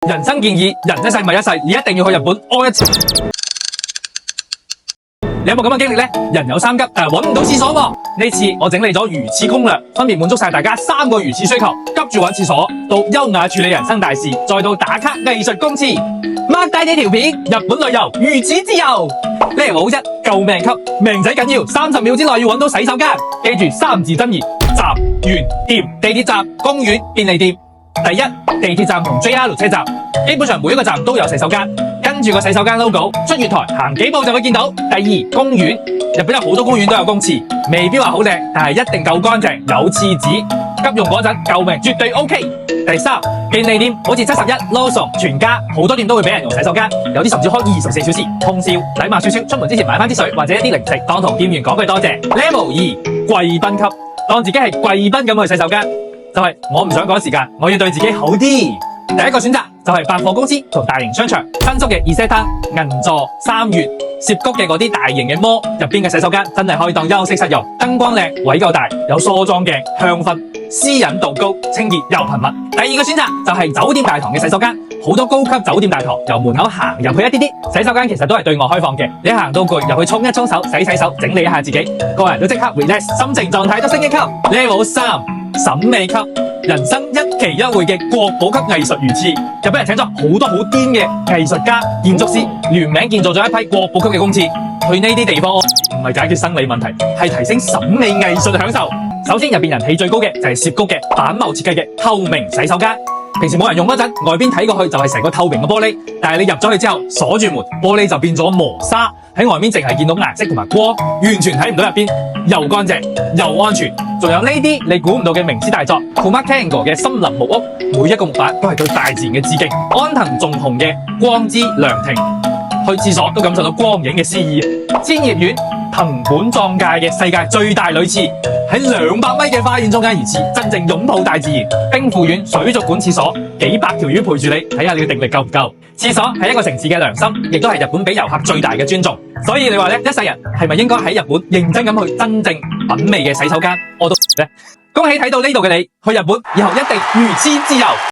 人生建議，人一世物一世，你一定要去日本屙一次。你有冇咁嘅經歷呢？人有三急，但係搵唔到廁所喎。呢次我整理咗如廁攻略，分別滿足晒大家3個如廁需求：急住搵廁所，到優雅處理人生大事，再到打卡藝術公廁。擘大呢條片，日本旅遊如此自由。Level 1救命級，命仔緊要，30秒之內要搵到洗手間。記住3字真言：站、園、店。地鐵站、公園、便利店。第一，地鐵站同 JR 車站，基本上每一個站都有洗手間。跟住個洗手間 logo 出月台，行幾步就會見到。第二，公園，日本有好多公園都有公廁，未必話好靚，但係一定夠乾淨，有廁紙，急用嗰陣救命絕對 OK。第三，便利店，好似71、Lawson、全家，好多店都會俾人用洗手間，有啲甚至開24小時通宵。禮貌少少，出門之前買翻啲水或者一啲零食，當同店員講句多謝。Level 2貴賓級，當自己係貴賓咁去洗手間，就係我唔想趕時間，我要對自己好啲。第一個選擇就係百貨公司同大型商場，新宿嘅Isetan、銀座、三越、涉谷嘅嗰啲大型嘅mall入邊嘅洗手間真係可以當休息室用，燈光靚，位夠大，有梳妝鏡、香薰，私隱度高，清潔又頻密。第二個選擇就係酒店大堂嘅洗手間，好多高級酒店大堂由門口行入去一啲啲，洗手間其實都係對外開放嘅，你行到攰入去沖一沖手、洗洗手、整理一下自己，個人都即刻 relax，心情狀態都升一級。Level 3審美級，人生一期一會嘅國寶級藝術如廁，日本人請咗好多好癲嘅藝術家、建築師聯名建造咗一批國寶級嘅公廁。去呢啲地方唔係解決生理問題，係提升審美藝術享受。首先入邊人氣最高嘅就係涉谷嘅板茂設計嘅透明洗手間，平時冇人用嗰陣，外邊睇過去就係成個透明嘅玻璃，但係你入咗去之後鎖住門，玻璃就變咗磨砂，喺外面淨係見到顏色同埋光，完全睇唔到入邊，又乾淨又安全。仲有呢啲你估唔到嘅名師大作 Kumakengo 嘅森林木屋，每一個木板都係對大自然嘅致敬。安藤重雄嘅光之涼亭，去廁所都感受到光影嘅詩意。千葉縣藤本壯介嘅世界最大女廁，喺200米嘅花園中間而設，真正擁抱大自然。兵庫縣水族館廁所，幾百條魚陪住你，睇下你嘅定力夠唔夠。廁所係一個城市嘅良心，亦都係日本俾遊客最大嘅尊重。所以你話咧，一世人係咪應該喺日本認真咁去真正品味嘅洗手間？我都呢，恭喜睇到呢度嘅你，去日本以後一定如廁自由。